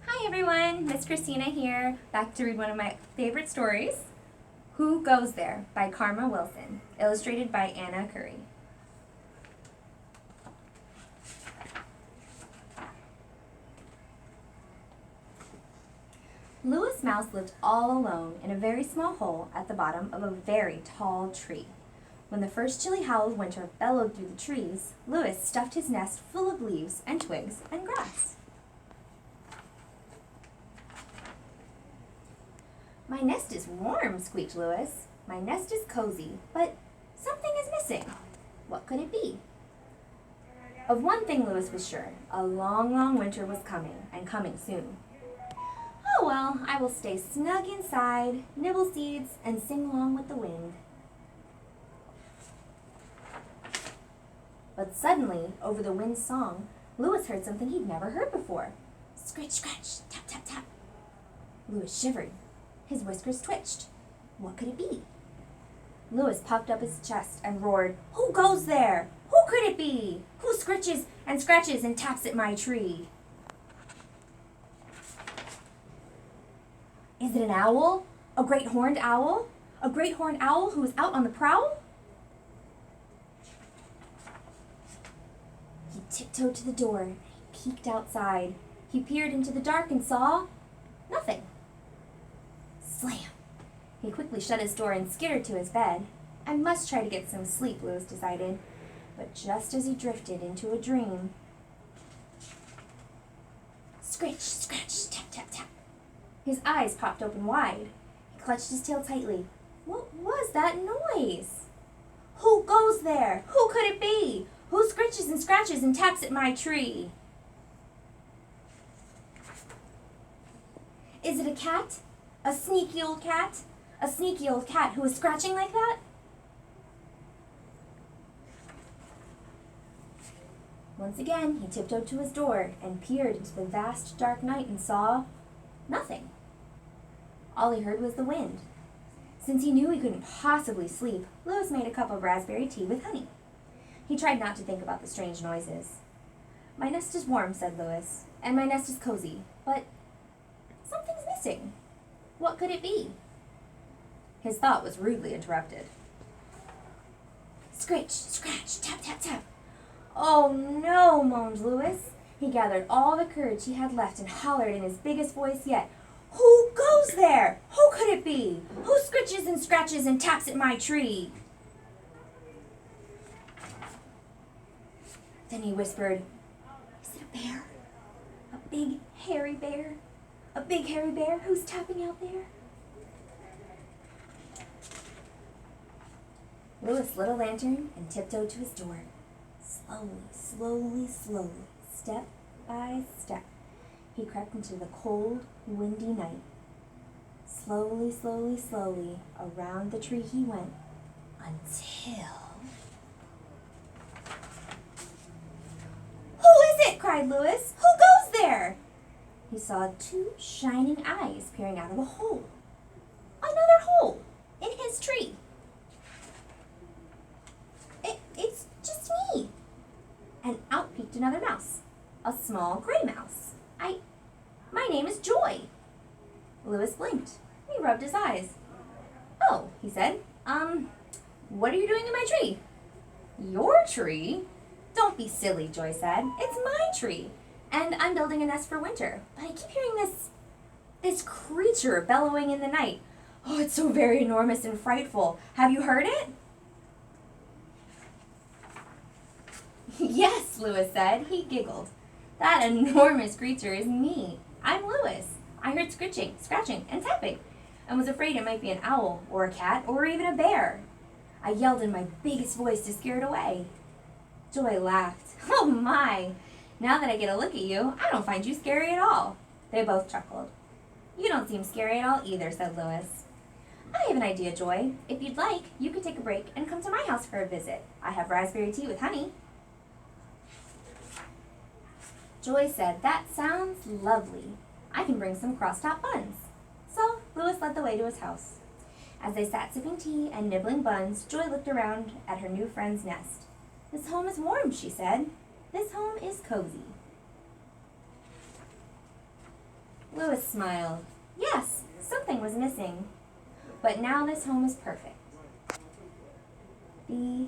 Hi everyone, Miss Christina here, back to read one of my favorite stories, Who Goes There by Karma Wilson, illustrated by Anna Currey. Lewis Mouse lived all alone in a very small hole at the bottom of a very tall tree. When the first chilly howl of winter bellowed through the trees, Lewis stuffed his nest full of leaves and twigs and grass. "My nest is warm," squeaked Lewis. "My nest is cozy, but something is missing. What could it be?" Of one thing Lewis was sure. A long, long winter was coming, and coming soon. "Oh well, I will stay snug inside, nibble seeds, and sing along with the wind." But suddenly, over the wind's song, Lewis heard something he'd never heard before. Scritch, scratch, tap, tap, tap. Lewis shivered. His whiskers twitched. What could it be? Lewis puffed up his chest and roared, "Who goes there? Who could it be? Who scritches and scratches and taps at my tree?" Is it an owl? A great horned owl? A great horned owl who is out on the prowl? He tiptoed to the door. He peeked outside. He peered into the dark and saw nothing. Slam! He quickly shut his door and skittered to his bed. I must try to get some sleep, Lewis decided. But just as he drifted into a dream, scritch, scratch, tap, tap, tap. His eyes popped open wide. He clutched his tail tightly. What was that noise? Who goes there? Who could it be? Who scritches and scratches and taps at my tree? Is it a cat? A sneaky old cat? A sneaky old cat who is scratching like that? Once again, he tiptoed to his door and peered into the vast dark night and saw nothing. All he heard was the wind. Since he knew he couldn't possibly sleep, Lewis made a cup of raspberry tea with honey. He tried not to think about the strange noises. "My nest is warm," said Lewis, "and my nest is cozy, but something's missing. What could it be?" His thought was rudely interrupted. Scritch, scratch, tap, tap, tap. "Oh no," moaned Lewis. He gathered all the courage he had left and hollered in his biggest voice yet. "Who goes there? Who could it be? Who scritches and scratches and taps at my tree?" Then he whispered, "Is it a bear? A big, hairy bear? A big, hairy bear who's tapping out there?" Lewis lit a lantern and tiptoed to his door. Slowly, slowly, slowly, step by step, he crept into the cold, windy night. Slowly, slowly, slowly, around the tree he went, until... "Who is it?" cried Lewis. "Who goes there?" He saw two shining eyes peering out of a hole. Another hole in his tree. It's just me." And out peeked another mouse, a small gray mouse. My name is Joy." Lewis blinked. He rubbed his eyes. "Oh," he said, what are you doing in my tree?" "Your tree?" "Don't be silly," Joy said. "It's my tree, and I'm building a nest for winter. But I keep hearing this creature bellowing in the night. Oh, it's so very enormous and frightful. Have you heard it?" "Yes," Lewis said. He giggled. "That enormous creature is me. I'm Lewis. I heard scritching, scratching, and tapping, and was afraid it might be an owl, or a cat, or even a bear. I yelled in my biggest voice to scare it away." Joy laughed. "Oh my! Now that I get a look at you, I don't find you scary at all." They both chuckled. "You don't seem scary at all either," said Lewis. "I have an idea, Joy. If you'd like, you could take a break and come to my house for a visit. I have raspberry tea with honey." Joy said, "That sounds lovely. I can bring some cross-top buns." So Lewis led the way to his house. As they sat sipping tea and nibbling buns, Joy looked around at her new friend's nest. "This home is warm," she said. "This home is cozy." Louis smiled. Yes, something was missing. But now this home is perfect. The